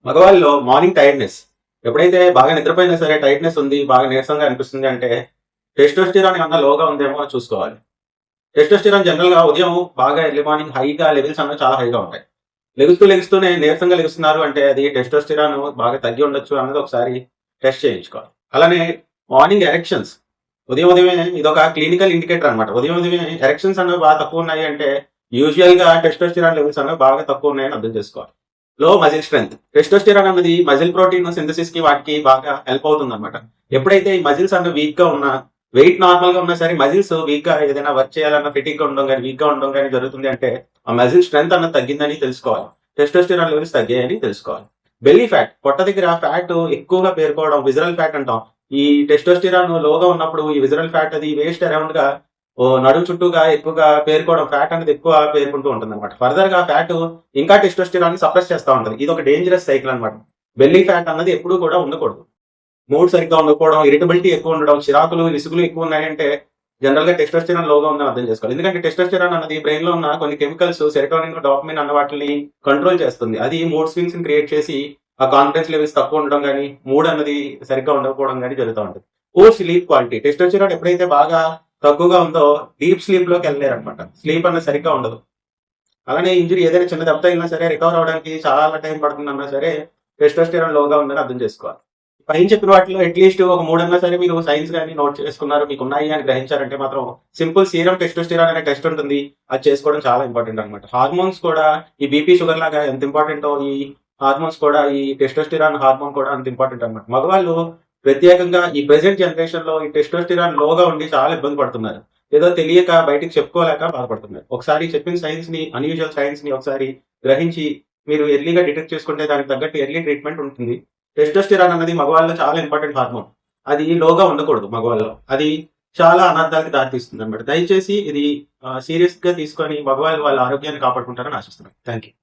మగవాళ్ళలో morning tiredness ఎప్పుడైతే బాగా నిద్రపోయినా సరే టైర్డ్నెస్ ఉంది, బాగా నీరసంగా అనిపిస్తుంది అంటే టెస్టోస్టిరాన్ ఏమన్నా లోగా ఉందేమో అని చూసుకోవాలి. టెస్టోస్టిరాన్ జనరల్ గా ఉదయం బాగా ఎర్లీ మార్నింగ్ హైగా లెవెల్స్ అన్నవి చాలా హైగా ఉంటాయి. లెగుస్తూనే నీరసంగా లెగుస్తున్నారు అంటే అది టెస్టోస్టిరాన్ బాగా తగ్గి ఉండొచ్చు అన్నది ఒకసారి టెస్ట్ చేయించుకోవాలి. అలానే మార్నింగ్ ఎరెక్షన్స్ ఉదయమే ఇదొక క్లినికల్ ఇండికేటర్ అనమాట. ఉదయమే ఎరెక్షన్స్ అనేవి బాగా తక్కువ ఉన్నాయి అంటే యూజువల్ గా టెస్టోస్టిరాన్ లెవెల్స్ అనేవి బాగా తక్కువ ఉన్నాయని అర్థం చేసుకోవాలి. లో మజిల్ స్ట్రెంత్ టెస్టోస్టెరాన్ అన్నది మజిల్ ప్రోటీన్ సింథసిస్ కి వాటికి బాగా హెల్ప్ అవుతుంది అనమాట. ఎప్పుడైతే ఈ మజిల్స్ అన్న వీక్ గా ఉన్నా, వెయిట్ నార్మల్ గా ఉన్నా సరే మజిల్స్ వీక్ గా ఏదైనా వర్క్ చేయాలన్న ఫిటిక్ గా ఉండడం కానీ వీక్ గా ఉండడం కానీ జరుగుతుంది అంటే ఆ మజిల్ స్ట్రెంత్ అన్నది తగ్గిందని తెలుసుకోవాలి. టెస్టోస్టెరాన్ లెవెల్స్ తగ్గాయని తెలుసుకోవాలి. బెల్లీ ఫ్యాట్ పొట్ట దగ్గర ఫ్యాట్ ఎక్కువగా పేరుకోవడం విజరల్ ఫ్యాట్ అంటాం. ఈ టెస్టోస్టెరాన్ లోగా ఉన్నప్పుడు ఈ విజరల్ ఫ్యాట్ అది వేస్ట్ అరౌండ్ గా నడుము చుట్టూగా ఎక్కువగా పేరుకోవడం, ఫ్యాట్ అనేది ఎక్కువ పేరుకుంటూ ఉంటుంది అనమాట. ఫర్దర్ గా ఫ్యాట్ ఇంకా టెస్టోస్టెరాన్ సప్రెస్ చేస్తూ ఉంటుంది. ఇది ఒక డేంజరస్ సైకిల్ అనమాట. బెల్లీ ఫ్యాట్ అన్నది ఎప్పుడూ కూడా ఉండకూడదు. మూడ్ సరిగ్గా ఉండకపోవడం, ఇరిటబిలిటీ ఎక్కువ ఉండడం, చిరాకులు విసుగులు ఎక్కువ ఉన్నాయంటే జనరల్ గా టెస్టోస్టెరాన్ లోగా ఉందని అర్థం చేసుకోవాలి. ఎందుకంటే టెస్టోస్టెరాన్ అన్నది బ్రెయిన్ లో ఉన్న కొన్ని కెమికల్స్ సెరోటోనిన్, డోపమైన్ అన్న వాటిని కంట్రోల్ చేస్తుంది. అది మూడ్ స్వింగ్స్ ని క్రియేట్ చేసి ఆ కాన్ఫిడెన్స్ లెవెల్స్ తక్కువ ఉండడం కానీ, మూడ్ అన్నది సరిగ్గా ఉండకపోవడం కానీ జరుగుతూ ఉంటుంది. పూర్ స్లీప్ క్వాలిటీ టెస్టోస్టెరాన్ ఎప్పుడైతే బాగా తక్కువగా ఉందో డీప్ స్లీప్ లోకి వెళ్ళలేరు అనమాట. స్లీప్ అన్నది సరిగ్గా ఉండదు. అలానే ఇంజురీ ఏదైనా చిన్న దెబ్బ అయినా సరే రికవర్ అవడానికి చాలా టైం పడుతుందన్నా సరే టెస్టోస్టెరాన్ లోగా ఉందని అర్థం చేసుకోవాలి. పైన చెప్పిన వాటిలో అట్లీస్ట్ ఒక 3 అన్నా సరే మీరు సైన్స్ కానీ నోట్ చేసుకున్నారు, మీకు ఉన్నాయి అని గ్రహించారంటే మాత్రం సింపుల్ సీరం టెస్టోస్టెరాన్ అనే టెస్ట్ ఉంటుంది. అది చేసుకోవడం చాలా ఇంపార్టెంట్ అనమాట. హార్మోన్స్ కూడా ఈ బీపీ షుగర్ లాగా ఎంత ఇంపార్టెంటో ఈ హార్మోన్స్ కూడా, ఈ టెస్టోస్టెరాన్ హార్మోన్ కూడా అంత ఇంపార్టెంట్ అనమాట. మగవాళ్ళు ప్రత్యేకంగా ఈ ప్రెసెంట్ జనరేషన్ లో ఈ టెస్టోస్టెరాన్ లోగా ఉండి చాలా ఇబ్బంది పడుతున్నారు. ఏదో తెలియక బయటికి చెప్పుకోలేక బాధపడుతున్నారు. ఒకసారి చెప్పిన సైన్స్ ని, అన్యూజువల్ సైన్స్ ని ఒకసారి గ్రహించి మీరు ఎర్లీగా డిటెక్ట్ చేసుకుంటే దానికి తగ్గట్టు ఎర్లీ ట్రీట్మెంట్ ఉంటుంది. టెస్టోస్టెరాన్ అన్నది మగవాళ్ళలో చాలా ఇంపార్టెంట్ హార్మోన్. అది లోగా ఉండకూడదు మగవాళ్ళలో. అది చాలా అనర్థాలకు దారితీస్తుంది అనమాట. దయచేసి ఇది సీరియస్ గా తీసుకొని మగవాళ్ళు వాళ్ళ ఆరోగ్యాన్ని కాపాడుకుంటారని ఆశిస్తున్నాను. Thank you.